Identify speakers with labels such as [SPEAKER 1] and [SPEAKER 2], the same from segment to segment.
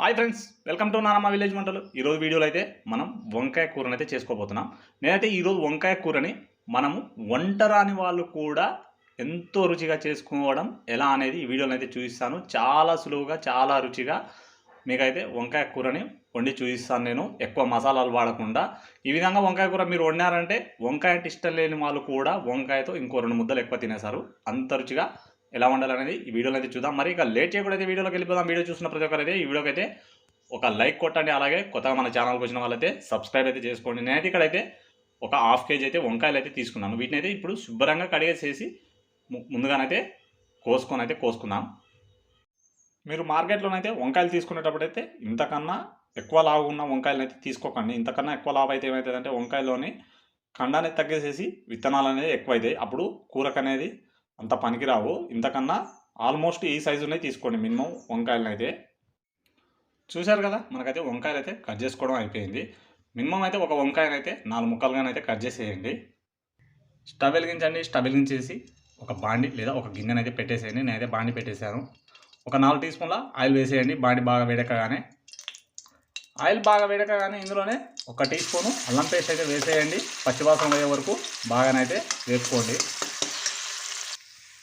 [SPEAKER 1] Hi friends, welcome to నానమ్మ village వంటలు. ఈరోజు వీడియోలో అయితే మనం వంకాయ కూరని అయితే చేసుకోబోతున్నాం. నేనైతే ఈరోజు వంకాయ కూరని మనము వంట రాని వాళ్ళు కూడా ఎంతో రుచిగా చేసుకోవడం ఎలా అనేది ఈ వీడియోలో అయితే చూపిస్తాను. చాలా సులువుగా, చాలా రుచిగా మీకైతే వంకాయ కూరని వండి చూపిస్తాను. నేను ఎక్కువ మసాలాలు వాడకుండా ఈ విధంగా వంకాయ కూర మీరు వండారంటే వంకాయ అంటే ఇష్టం లేని వాళ్ళు కూడా వంకాయతో ఇంకో 2 ముద్దలు ఎక్కువ తినేశారు. అంత రుచిగా ఎలా వండాలనేది ఈ వీడియోలో అయితే చూద్దాం. మరి ఇక లేట్ చేయకుండా అయితే వీడియోలోకి వెళ్ళిపోదాం. వీడియో చూసిన ప్రతి ఒక్కరైతే ఈ వీడియోకి అయితే ఒక లైక్ కొట్టండి. అలాగే కొత్తగా మన ఛానల్కి వచ్చిన వాళ్ళైతే సబ్స్క్రైబ్ అయితే చేసుకోండి. నేనైతే ఇక్కడైతే ఒక హాఫ్ కేజీ అయితే వంకాయలు అయితే తీసుకున్నాను. వీటిని అయితే ఇప్పుడు శుభ్రంగా కడిగేసేసి ముందుగానైతే కోసుకుందాం. మీరు మార్కెట్లోనైతే వంకాయలు తీసుకునేటప్పుడు అయితే ఇంతకన్నా ఎక్కువ లావు ఉన్న వంకాయలు అయితే తీసుకోకండి. ఇంతకన్నా ఎక్కువ లావు అయితే ఏమవుతుందంటే వంకాయలోని కండాన్ని తగ్గేసేసి విత్తనాలు అనేది ఎక్కువ అవుతాయి. అప్పుడు కూరకు అనేది అంత పనికిరావు. ఇంతకన్నా ఆల్మోస్ట్ ఈ సైజునే తీసుకోండి మినిమం వంకాయలను అయితే. చూశారు కదా, మనకైతే వంకాయలు అయితే కట్ చేసుకోవడం అయిపోయింది. మినిమం అయితే ఒక వంకాయను అయితే 4 ముక్కలుగానైతే కట్ చేసేయండి. స్టవ్ వెలిగించండి. స్టవ్ వెలిగించేసి ఒక బాండి లేదా ఒక గిన్నెను అయితే పెట్టేసేయండి. నేనైతే బాండి పెట్టేశాను. ఒక 4 టీ స్పూన్ల ఆయిల్ వేసేయండి. బాండి బాగా వేడెక్కగానే ఇందులోనే ఒక టీ స్పూను అల్లం పేస్ట్ అయితే వేసేయండి. పచ్చివాసన అయ్యే వరకు బాగానైతే వేసుకోండి.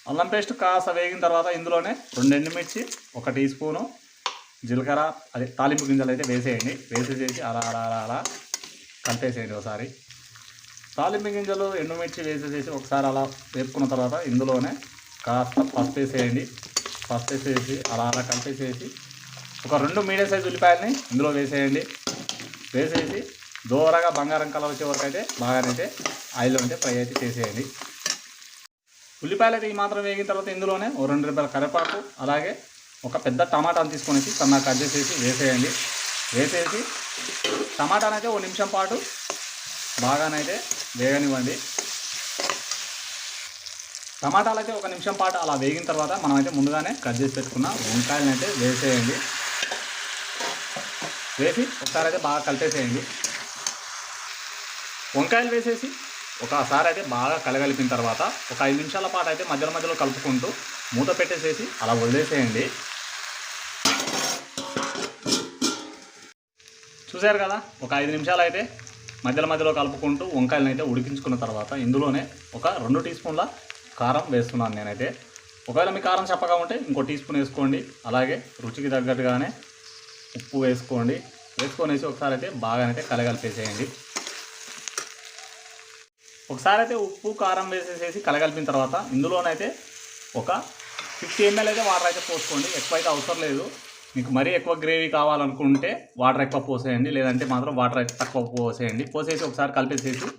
[SPEAKER 1] అల్లం పేస్ట్ కాస్త వేగిన తర్వాత ఇందులోనే 2 ఎండుమిర్చి, ఒక టీ స్పూను జీలకర్ర అదే తాలింపు గింజలు అయితే వేసేయండి. వేసేసేసి అలా కలిపేసేయండి. ఒకసారి తాలింపు గింజలు ఎండుమిర్చి వేసేసేసి ఒకసారి అలా వేపుకున్న తర్వాత ఇందులోనే కాస్త పసుపు వేసేయండి. పసుపు వేసేసి అలా కలిపేసేసి ఒక 2 మీడియం సైజు ఉల్లిపాయలని ఇందులో వేసేయండి. వేసేసి దూరగా బంగారం కలర్ వచ్చే వరకు అయితే బాగానైతే ఆయిల్లో అయితే ఫ్రై అయితే చేసేయండి. ఉల్లిపాయలు అయితే ఈ మాత్రం వేగిన తర్వాత ఇందులోనే 2 రూపాయల కరివేపాకు, అలాగే ఒక పెద్ద టమాటాను తీసుకొని సన్నగా కట్ చేసేసి వేసేయండి. వేసేసి టమాటానైతే 1 నిమిషం పాటు బాగానైతే వేగనివ్వండి. టమాటాలు అయితే 1 నిమిషం పాటు అలా వేగిన తర్వాత మనమైతే ముందుగానే కట్ చేసి పెట్టుకున్న వంకాయలను అయితే వేసేయండి. వేసి ఒకసారి అయితే బాగా కలిపేసేయండి. వంకాయలు వేసేసి ఒకసారి అయితే బాగా కలగలిపిన తర్వాత ఒక 5 నిమిషాల పాటు అయితే మధ్యలో కలుపుకుంటూ మూత పెట్టేసేసి అలా వదిలేసేయండి. చూశారు కదా, ఒక 5 నిమిషాలు అయితే మధ్యలో కలుపుకుంటూ వంకాయలను అయితే ఉడికించుకున్న తర్వాత ఇందులోనే ఒక 2 టీ స్పూన్ల కారం వేస్తున్నాను నేనైతే. ఒకవేళ మీ కారం చెప్పగా ఉంటే ఇంకో టీ స్పూన్ వేసుకోండి. అలాగే రుచికి తగ్గట్టుగానే ఉప్పు వేసుకోండి. వేసుకొనేసి ఒకసారి అయితే బాగానైతే కలగలిపేసేయండి. ఒకసారి అయితే ఉప్పు కారం వేసేసేసి కలగలిపిన తర్వాత ఇందులోనైతే ఒక 50 ml అయితే వాటర్ అయితే పోసుకోండి. ఎక్కువ అయితే అవసరం లేదు. మీకు మరీ ఎక్కువ గ్రేవీ కావాలనుకుంటే వాటర్ ఎక్కువ పోసేయండి, లేదంటే మాత్రం వాటర్ అయితే తక్కువ పోసేయండి. పోసేసి ఒకసారి కలిపేసేసి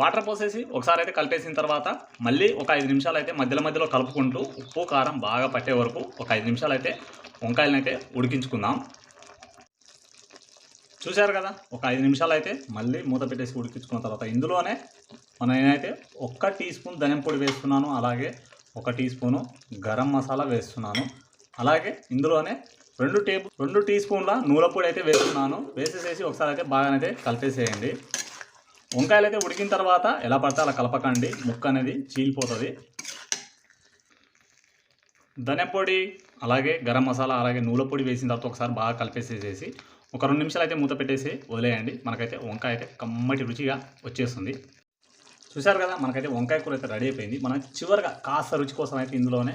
[SPEAKER 1] వాటర్ పోసేసి ఒకసారి అయితే కలిపేసిన తర్వాత మళ్ళీ ఒక 5 నిమిషాలు అయితే మధ్యలో కలుపుకుంటూ ఉప్పు కారం బాగా పట్టే వరకు ఒక 5 నిమిషాలు అయితే వంకాయలను అయితే ఉడికించుకుందాం. చూశారు కదా, ఒక 5 నిమిషాలు అయితే మళ్ళీ మూత పెట్టేసి ఉడికించుకున్న తర్వాత ఇందులోనే నేనైతే 1 టీ స్పూన్ ధనియం పొడి వేస్తున్నాను. అలాగే 1 టీ స్పూను గరం మసాలా వేస్తున్నాను. అలాగే ఇందులోనే 2 టీ స్పూన్ల నూనె పొడి అయితే వేస్తున్నాను. వేసేసేసి ఒకసారి అయితే బాగానైతే కలిపేసేయండి. వంకాయలు అయితే ఉడికిన తర్వాత ఎలా పడితే అలా కలపకండి, ముక్క అనేది చీలిపోతుంది. ధనియం పొడి, అలాగే గరం మసాలా, అలాగే నూనె పొడి వేసిన తర్వాత ఒకసారి బాగా కలిపేసేసేసి ఒక 2 నిమిషాలు అయితే మూత పెట్టేసి వదిలేయండి. మనకైతే వంకాయ అయితే కమ్మటి రుచిగా వచ్చేస్తుంది. చూశారు కదా, మనకైతే వంకాయ కూర అయితే రెడీ అయిపోయింది. మనం చివరిగా కాస్త రుచి కోసం అయితే ఇందులోనే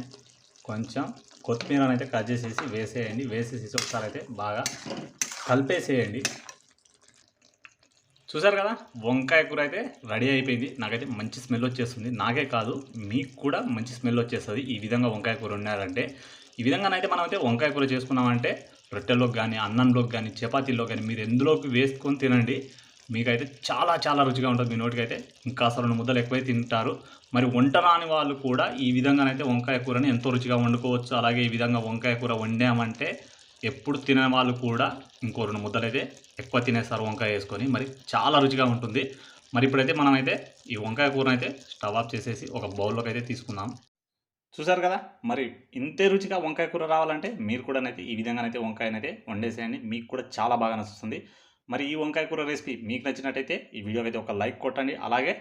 [SPEAKER 1] కొంచెం కొత్తిమీరని అయితే కట్ చేసేసి వేసేయండి. వేసేసేసి ఒకసారి అయితే బాగా కలిపేసేయండి. చూశారు కదా, వంకాయ కూర అయితే రెడీ అయిపోయింది. నాకైతే మంచి స్మెల్ వచ్చేస్తుంది. నాకే కాదు, మీకు కూడా మంచి స్మెల్ వచ్చేస్తుంది ఈ విధంగా వంకాయ కూర వండారంటే. ఈ విధంగానైతే మనమైతే వంకాయ కూర చేసుకున్నామంటే రొట్టెల్లోకి కానీ, అన్నంలోకి కానీ, చపాతీల్లో కానీ మీరు ఎందులోకి వేసుకొని తినండి. మీకైతే చాలా రుచిగా ఉంటుంది. మీ నోటికైతే ఇంకా 2 ముద్దలు ఎక్కువై తింటారు. మరి వంట రాని వాళ్ళు కూడా ఈ విధంగానైతే వంకాయ కూరని ఎంతో రుచిగా వండుకోవచ్చు. అలాగే ఈ విధంగా వంకాయ కూర వండామంటే ఎప్పుడు తినే వాళ్ళు కూడా ఇంకో 2 ముద్దలు అయితే ఎక్కువ తినేస్తారు వంకాయ వేసుకొని. మరి చాలా రుచిగా ఉంటుంది. మరి ఇప్పుడైతే మనమైతే ఈ వంకాయ కూరనైతే స్టవ్ ఆఫ్ చేసేసి ఒక బౌల్లోకి అయితే తీసుకుందాం. చూశారు కదా, మరి ఇంతే రుచిగా వంకాయ కూర రావాలంటే మీరు కూడా ఈ విధంగానైతే వంకాయనైతే వండేసేయండి. మీకు కూడా చాలా బాగా నచ్చుతుంది. మరి ఈ వంకాయ కూర రెసిపీ మీకు నచ్చినట్టయితే ఈ వీడియోకి అయితే ఒక లైక్ కొట్టండి. అలాగే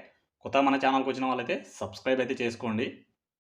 [SPEAKER 1] కొత్త మన ఛానల్కి వచ్చిన వాళ్ళైతే సబ్స్క్రైబ్ అయితే చేసుకోండి.